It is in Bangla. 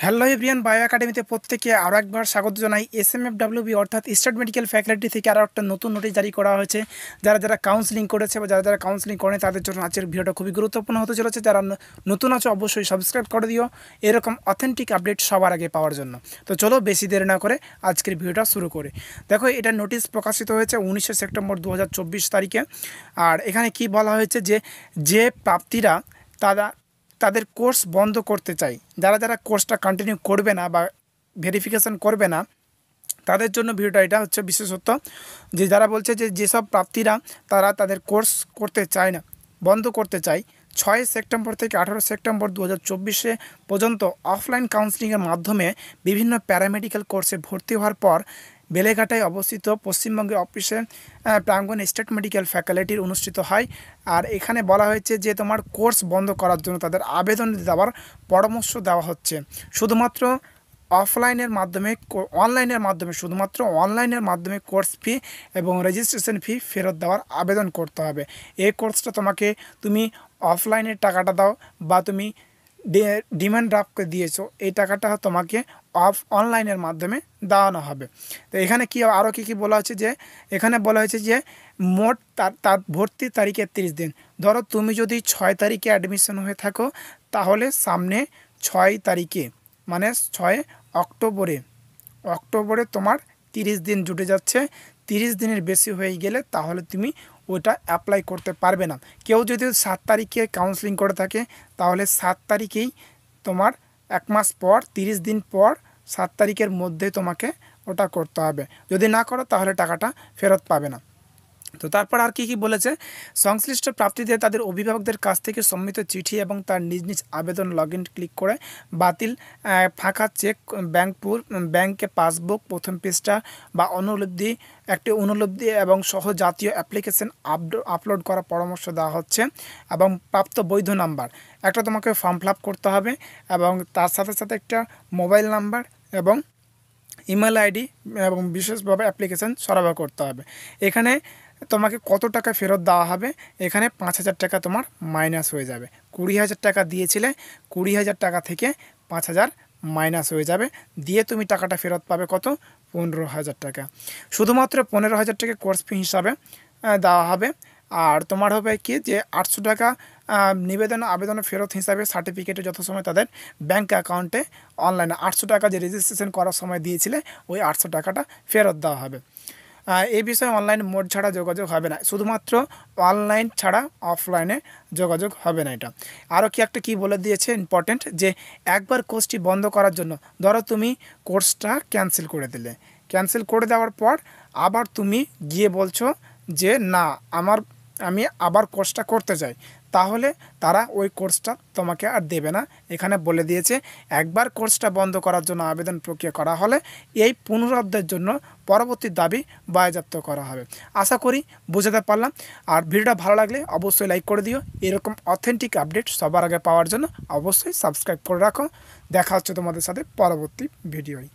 হ্যালো এভরিয়ান, বায়ো একাডেমিতে প্রত্যেকে আরও একবার স্বাগত জানাই। SMFWB অর্থাৎ স্টেট মেডিকেল ফ্যাকাল্টি থেকে আরও একটা নতুন নোটিশ জারি করা হয়েছে। যারা কাউন্সিলিং করেছে বা যারা কাউন্সিলিং করেনি তাদের জন্য আজকের ভিডিওটা খুবই গুরুত্বপূর্ণ হতে চলেছে। যারা নতুন আছে অবশ্যই সাবস্ক্রাইব করে দিও এরকম অথেন্টিক আপডেট সবার আগে পাওয়ার জন্য। তো চলো বেশি দেরি না করে আজকের ভিডিওটা শুরু করে দেখো। এটা নোটিশ প্রকাশিত হয়েছে 19শে সেপ্টেম্বর 2024 তারিখে। আর এখানে কি বলা হয়েছে যে প্রাপ্তিরা তাদের কোর্স বন্ধ করতে চাই, যারা কোর্সটা কন্টিনিউ করবে না বা ভেরিফিকেশান করবে না তাদের জন্য ভিডিওটা এটা হচ্ছে বিশেষত্ব। যে যারা বলছে যেসব প্রাপ্তিরা তাদের কোর্স করতে চায় না, বন্ধ করতে চায়, 6 সেপ্টেম্বর থেকে 18 সেপ্টেম্বর 2024 পর্যন্ত অফলাইন কাউন্সিলিংয়ের মাধ্যমে বিভিন্ন প্যারামেডিক্যাল কোর্সে ভর্তি হওয়ার পর বেলেঘাটায় অবস্থিত পশ্চিমবঙ্গের অফিসে প্রাঙ্গণ স্টেট মেডিকেল ফ্যাকাল্টির অনুষ্ঠিত হয়। আর এখানে বলা হয়েছে যে তোমার কোর্স বন্ধ করার জন্য তাদের আবেদন দেওয়ার পরামর্শ দেওয়া হচ্ছে। শুধুমাত্র শুধুমাত্র অনলাইনের মাধ্যমে কোর্স ফি এবং রেজিস্ট্রেশন ফি ফেরত দেওয়ার আবেদন করতে হবে। এই কোর্সটা তুমি অফলাইনের টাকাটা দাও বা তুমি ডিমান্ড ড্রাফটকে দিয়েছো, এই টাকাটা তোমাকে অনলাইনের মাধ্যমে দেওয়ানো হবে। তো এখানে আরও কী বলা হচ্ছে যে এখানে বলা হয়েছে যে মোট তার ভর্তির তারিখে 30 দিন। ধরো তুমি যদি 6 তারিখে অ্যাডমিশন হয়ে থাকো, তাহলে সামনে 6 তারিখে মানে 6 অক্টোবরে তোমার 30 দিন জুটে যাচ্ছে। 30 দিনের বেশি হয়ে গেলে তাহলে তুমি ওটা অ্যাপ্লাই করতে পারবে না। কেউ যদি 7 তারিখে কাউন্সেলিং করে থাকে তাহলে 7 তারিখেই তোমার 1 মাস পর 30 দিন পর 7 তারিখের মধ্যে তোমাকে ওটা করতে হবে। যদি না করো তাহলে টাকাটা ফেরত পাবে না। তো তারপর আর কি বলেছে, সংশ্লিষ্ট প্রাপ্তিদের তাদের অভিভাবকদের কাছ থেকে সম্মিলিত চিঠি এবং তার নিজ আবেদন লগইন ক্লিক করে বাতিল ফাঁকা চেক, ব্যাংকে পাসবুক প্রথম পৃষ্ঠা বা একটি অনুলিপি এবং সহ জাতীয় অ্যাপ্লিকেশন আপলোড করার পরামর্শ দেওয়া হচ্ছে। এবং প্রাপ্ত বৈধ নাম্বার একটা তোমাকে ফর্ম ফিল আপ করতে হবে এবং তার সাথে সাথে একটা মোবাইল নাম্বার এবং ইমেল আইডি এবং বিশেষভাবে অ্যাপ্লিকেশান সরবরাহ করতে হবে। এখানে তোমাকে কত টাকা ফেরত দেওয়া হবে, এখানে 5,000 টাকা তোমার মাইনাস হয়ে যাবে। 20,000 টাকা দিয়েছিলে, 20,000 টাকা থেকে 5,000 মাইনাস হয়ে যাবে, দিয়ে তুমি টাকাটা ফেরত পাবে কত, 15,000 টাকা। শুধুমাত্র 15,000 টাকা কোর্স ফি হিসাবে দেওয়া হবে। আর তোমার হবে কি যে 800 টাকা আবেদন ফেরত হিসাবে সার্টিফিকেটে যথাসময় তাদের ব্যাঙ্ক অ্যাকাউন্টে অনলাইনে 800 টাকা যে রেজিস্ট্রেশন করার সময় দিয়েছিলে ওই 800 টাকাটা ফেরত দেওয়া হবে। এই বিষয়ে অনলাইন মোড ছাড়া যোগাযোগ হবে না, শুধুমাত্র অনলাইন ছাড়া অফলাইনে যোগাযোগ হবে না। এটা আরও কি বলে দিয়েছে ইম্পর্টেন্ট, যে একবার কোর্সটি বন্ধ করার জন্য, ধরো তুমি কোর্সটা ক্যান্সেল করে দিলে, ক্যান্সেল করে দেওয়ার পর আবার তুমি গিয়ে বলছো যে না আমি আবার কোর্সটা করতে চাই, তাহলে তারা ওই কোর্সটা তোমাকে আর দেবে না। এখানে বলে দিয়েছে একবার কোর্সটা বন্ধ করার জন্য আবেদন প্রক্রিয়া করা হলে এই পুনরুদ্ধারের জন্য পরবর্তী দাবি বাজেয়াপ্ত করা হবে। আশা করি বোঝাতে পারলাম। আর ভিডিওটা ভালো লাগলে অবশ্যই লাইক করে দিও। এরকম অথেন্টিক আপডেট সবার আগে পাওয়ার জন্য অবশ্যই সাবস্ক্রাইব করে রাখো। দেখা হচ্ছে তোমাদের সাথে পরবর্তী ভিডিওয়।